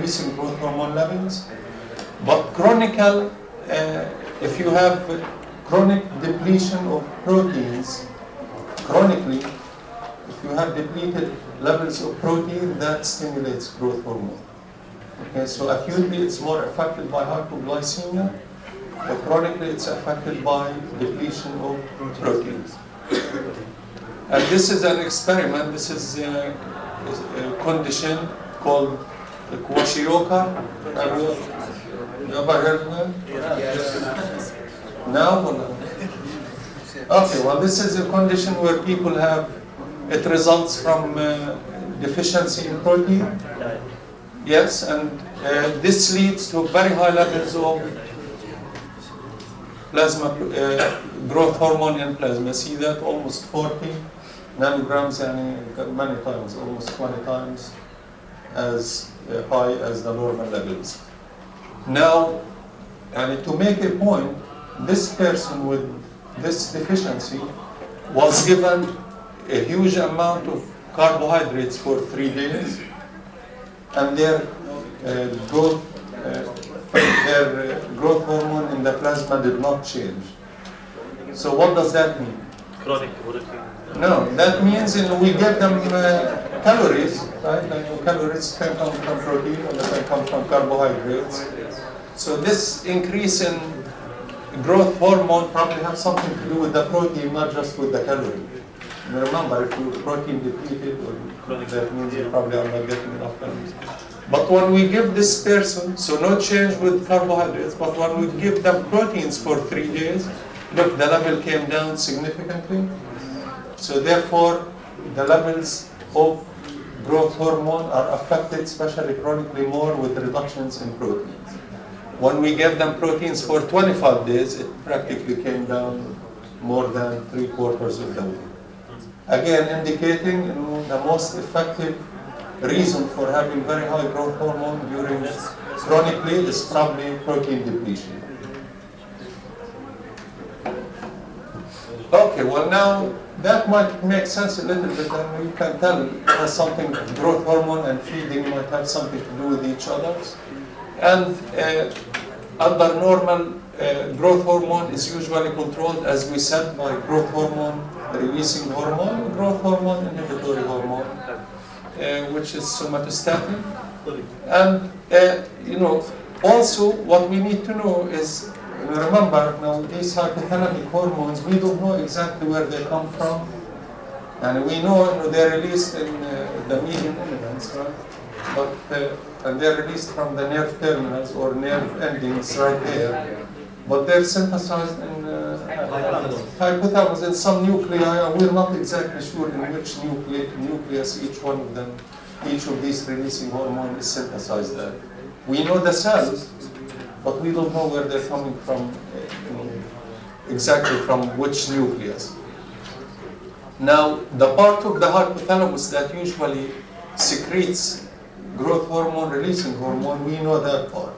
increasing growth hormone levels. But chronical, if you have chronic depletion of proteins, chronically, if you have depleted levels of protein, that stimulates growth hormone. Okay, so acutely it's more affected by hypoglycemia, but chronically it's affected by depletion of proteins. And this is an experiment. This is a condition called the Kwashioka. You ever heard of it? No? Okay, well, this is a condition where people have, it results from deficiency in protein. Yes, and this leads to very high levels of plasma growth hormone in plasma. See that almost 40 nanograms, and many times, almost 20 times as high as the normal levels. Now, to make a point, this person with this deficiency was given a huge amount of carbohydrates for 3 days, and their growth hormone in the plasma did not change. So what does that mean? Chronic. No, that means we give them calories, right? And calories can come from protein or they can come from carbohydrates. So this increase in growth hormone probably has something to do with the protein, not just with the calorie. And remember, if you're protein depleted, that means you probably are not getting enough calories. But when we give this person, so no change with carbohydrates, but when we give them proteins for 3 days, look, the level came down significantly. So therefore, the levels of growth hormone are affected, especially chronically, more with reductions in proteins. When we gave them proteins for 25 days, it practically came down more than 3/4 of the way. Again, indicating the most effective reason for having very high growth hormone during chronically is probably protein depletion. Okay, well now that might make sense a little bit, and you can tell it has something, growth hormone and feeding might have something to do with each other. And under normal, growth hormone is usually controlled, as we said, by growth hormone releasing hormone, growth hormone inhibitory hormone, which is somatostatin. And also what we need to know is, remember now these hypothalamic hormones, we don't know exactly where they come from, and we know they're released in the median elements, right? But and they're released from the nerve terminals or nerve endings right there. But they're synthesized in hypothalamus in some nuclei, and we're not exactly sure in which nucleus each one of them, each of these releasing hormone is synthesized at. We know the cells, but we don't know where they're coming from, exactly from which nucleus. Now, the part of the hypothalamus that usually secretes growth hormone, releasing hormone, we know that part.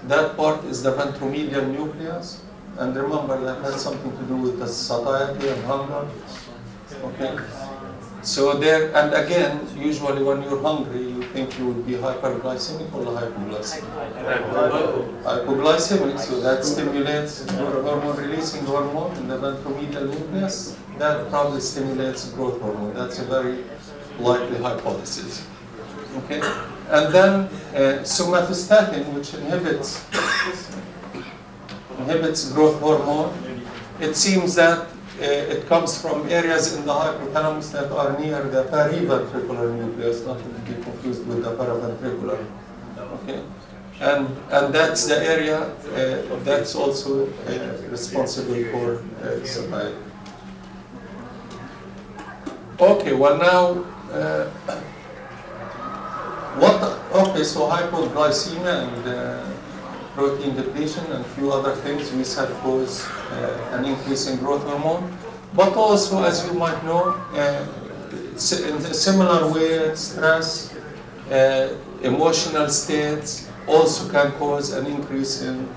That part is the ventromedial nucleus, and remember that has something to do with the satiety and hunger. Okay? So there, and again, usually when you're hungry, you think you would be hyperglycemic or hypoglycemic? Hypoglycemic, so that stimulates growth hormone, releasing hormone in the ventromedial nucleus. That probably stimulates growth hormone. That's a very likely hypothesis. Okay, and then somatostatin, which inhibits growth hormone. It seems that it comes from areas in the hypothalamus that are near the periventricular nucleus, not to be confused with the paraventricular. Okay, and that's the area that's also responsible for satiety. Okay, well now. Okay, so hypoglycemia and protein depletion and a few other things we said cause an increase in growth hormone. But also, as you might know, in a similar way, stress, emotional states also can cause an increase in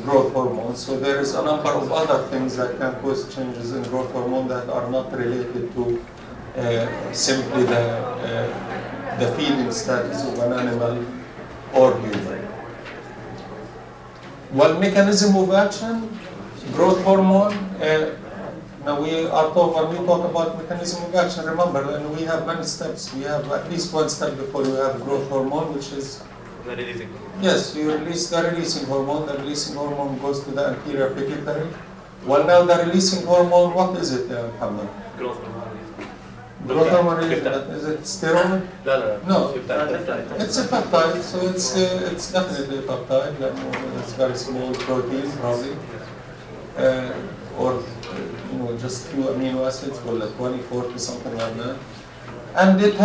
growth hormone. So there is a number of other things that can cause changes in growth hormone that are not related to simply the feeding status of an animal Well, mechanism of action, growth hormone. Now when we talk about mechanism of action, remember, and we have many steps. We have at least one step before you have growth hormone, which is the releasing. Yes, you release the releasing hormone. The releasing hormone goes to the anterior pituitary. Well, now the releasing hormone, what is it, Muhammad? Growth hormone. Growth hormone is it steroid? No, it's a peptide, so it's definitely a peptide. It's very small protein, probably, or just few amino acids, well, like 20, 40, something like that. And it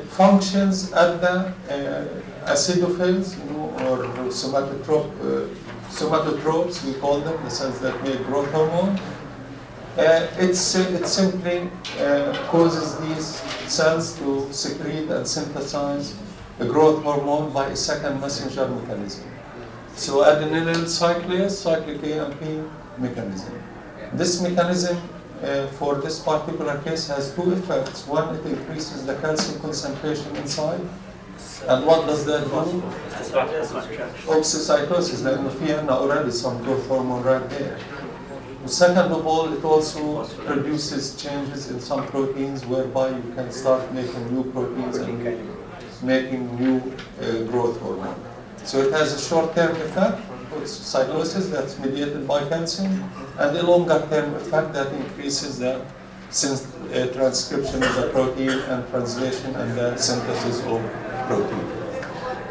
functions at the acidophils, or somatotropes, we call them, the cells that make growth hormone. It simply causes these cells to secrete and synthesize the growth hormone by a second messenger mechanism. So adenylyl cyclase, cyclic AMP mechanism. This mechanism for this particular case has two effects. One, it increases the calcium concentration inside. And what does that do? Oxycytosis, لأنه في عندنا already some growth hormone right there. Second of all, it also produces changes in some proteins whereby you can start making new proteins and making new growth hormone. So it has a short-term effect, cytosis, that's mediated by calcium, and a longer-term effect that increases the transcription of the protein and translation and the synthesis of protein.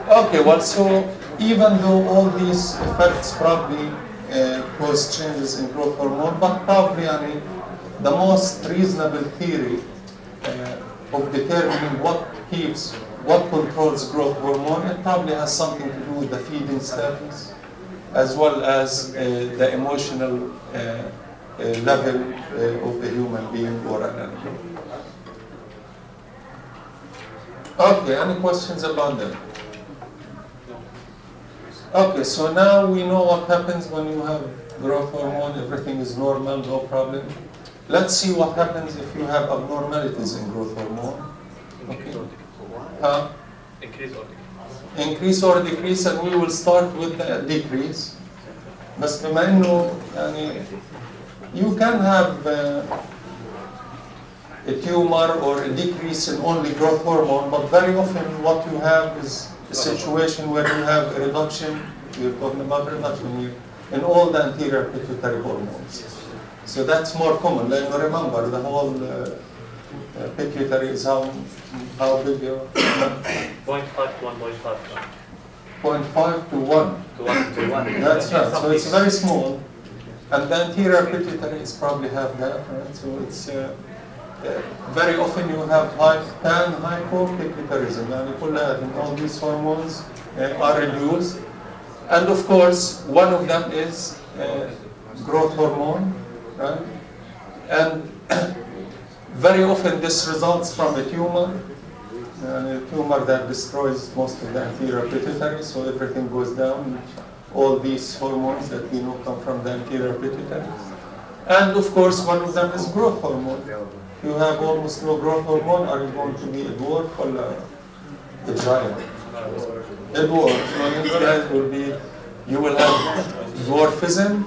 Okay, well, so even though all these effects probably cause changes in growth hormone, but probably the most reasonable theory of determining what controls growth hormone, it probably has something to do with the feeding status as well as the emotional level of a human being or an animal. Okay, any questions about that? Okay, so now we know what happens when you have growth hormone. Everything is normal, no problem. Let's see what happens if you have abnormalities in growth hormone. Okay. Increase or decrease, and we will start with the decrease. بس بما إنه you can have a tumor or a decrease in only growth hormone, but very often what you have is a situation where you have a reduction, we're talking about reduction here, in all the anterior pituitary hormones. So that's more common. Like, remember, the whole pituitary is how big? 0.5 to 1.5. 0.5 to 1. To 1. That's right. So it's very small. And the anterior pituitary is probably half that, right? So it's very often you have hypopituitarism, and all these hormones are reduced. And of course, one of them is growth hormone, right? And very often this results from a tumor that destroys most of the anterior pituitary, so everything goes down. All these hormones that we know come from the anterior pituitary. And of course, one of them is growth hormone. If you have almost no growth hormone, are you going to be a dwarf or a giant? A dwarf. So that will be, you will have dwarfism,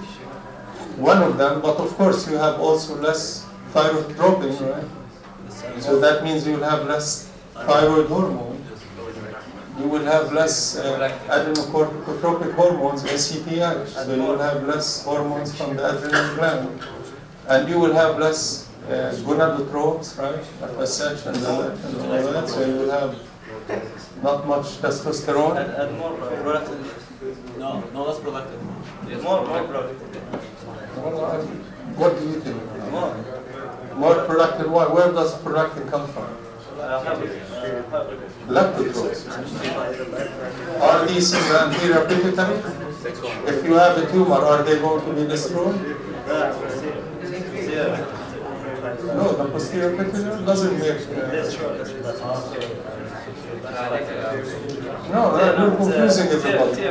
one of them, but of course you have also less thyrotropin, right? So that means you will have less thyroid hormone. You will have less adrenocorticotropic hormones, ACTH, so you will have less hormones from the adrenal gland. And you will have less gonadotropes, right? FSH and all that, so you will have not much testosterone. And more productive. No less productive. Yes. More productive. What do you think? More productive? Where does productive come from? Leptotropes. Are these in the anterior pituitary? If you have a tumor, are they going to be destroyed? No, the posterior pituitary doesn't make. No, you're confusing everybody.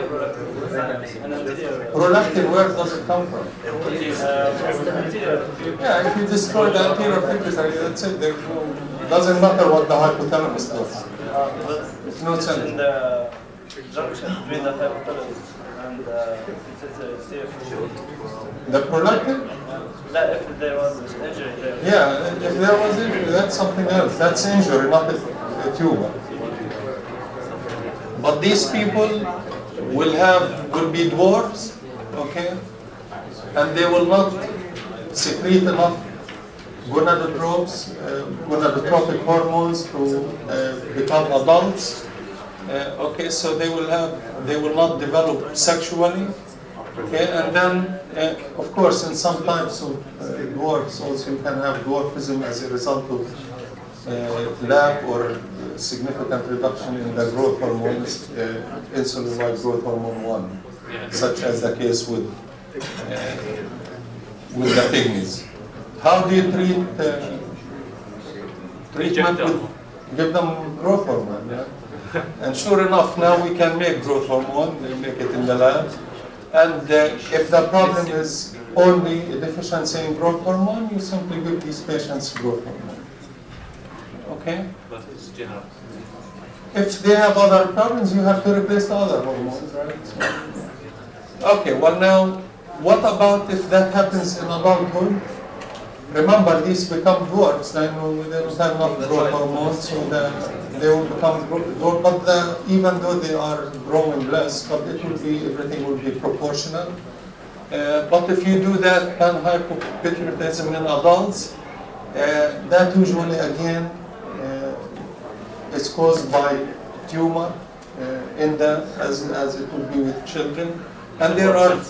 Prolactin, where does it come from? Yeah, if you destroy the anterior pituitary, that's it. Doesn't matter what the hypothalamus does. It's no sense. junction between the hypothalamus and pituitary. The prolactin? If there was injury there. Yeah, if there was injury, that's something else. That's injury, not a tumor. But these people will be dwarfs, okay? And they will not secrete enough gonadotropic hormones to become adults. Okay, so they will not develop sexually. Okay, and then of course in some types of dwarfs also you can have dwarfism as a result of lack or significant reduction in the growth hormones, insulin-like growth hormone 1, such as the case with the pygmies. How do you treatment with, give them growth hormone, yeah? And sure enough, now we can make growth hormone, we make it in the lab. And if the problem is only a deficiency in growth hormone, you simply give these patients growth hormone. Okay? But it's general. If they have other problems, you have to replace the other hormones, right? So, okay, well now, what about if that happens in adulthood? Remember, these become dwarfs. They don't have enough growth hormones, so they will become dwarf. But even though they are growing less, but everything will be proportional. But if you do that panhypopituitarism in adults, that usually again is caused by tumor as it would be with children. And there are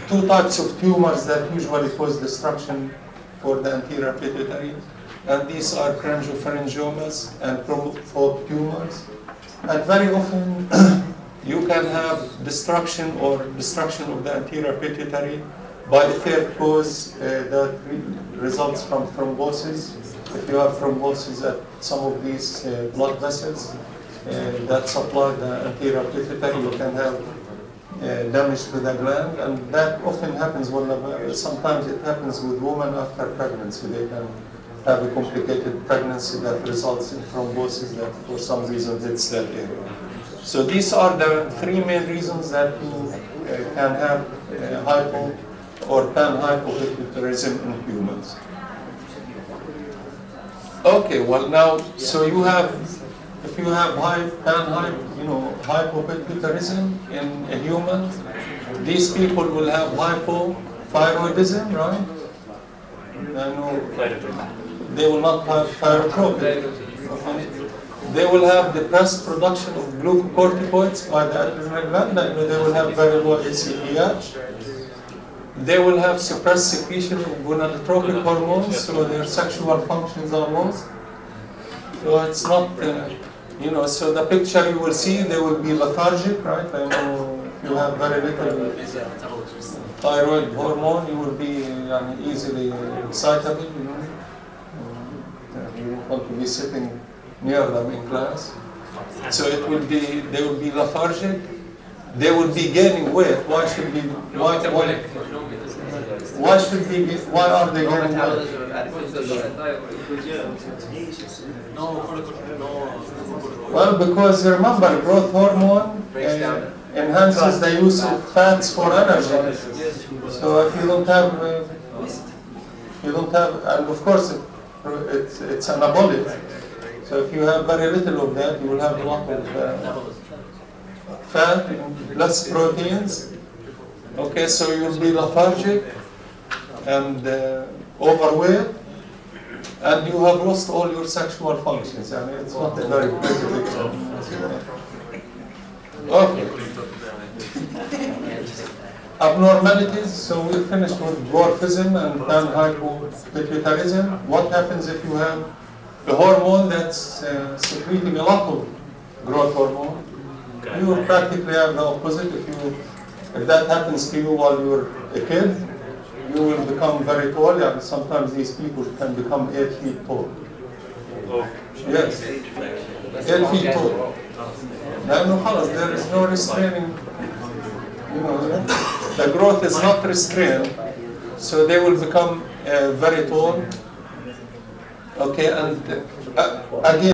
two types of tumors that usually cause destruction for the anterior pituitary, and these are craniophryngiomas and profope tumors. And very often you can have destruction of the anterior pituitary by a third cause that results from thrombosis. If you have thrombosis at some of these blood vessels that supply the anterior pituitary, you can have damage to the gland, and that often happens sometimes it happens with women after pregnancy. They can have a complicated pregnancy that results in thrombosis that for some reason hits that area. So these are the three main reasons that you can have hypo or panhypopituitarism in humans. Okay, well now, so you have, if you have hypopituitarism in a human, these people will have hypothyroidism, right? They will not have thyrotropic. Okay. They will have depressed production of glucocorticoids by the adrenal gland. They will have very low ACTH. They will have suppressed secretion of gonadotropic hormones, so their sexual functions are lost. So it's not, so the picture you will see, they will be lethargic, right? If you have very little thyroid hormone, you will be easily excitable, You don't want to be sitting near them in class. So they will be lethargic. They will be gaining weight. Why are they gaining weight? Well, because remember, growth hormone enhances the use of fats for energy. So if you don't have, and of course it's anabolic. So if you have very little of that, you will have a lot of fat, less proteins. Okay, so you'll be lethargic and overweight, and you have lost all your sexual functions. It's not a very pretty picture. Okay. Abnormalities. So we finished with dwarfism and panhypopituitarism. What happens if you have a hormone that's secreting a lot of growth hormone? You will practically have the opposite. If that happens to you while you're a kid, you will become very tall. And sometimes these people can become 8 feet tall. Yes, 8 feet tall. There is no restraining. The growth is not restrained, so they will become very tall. Okay, and again.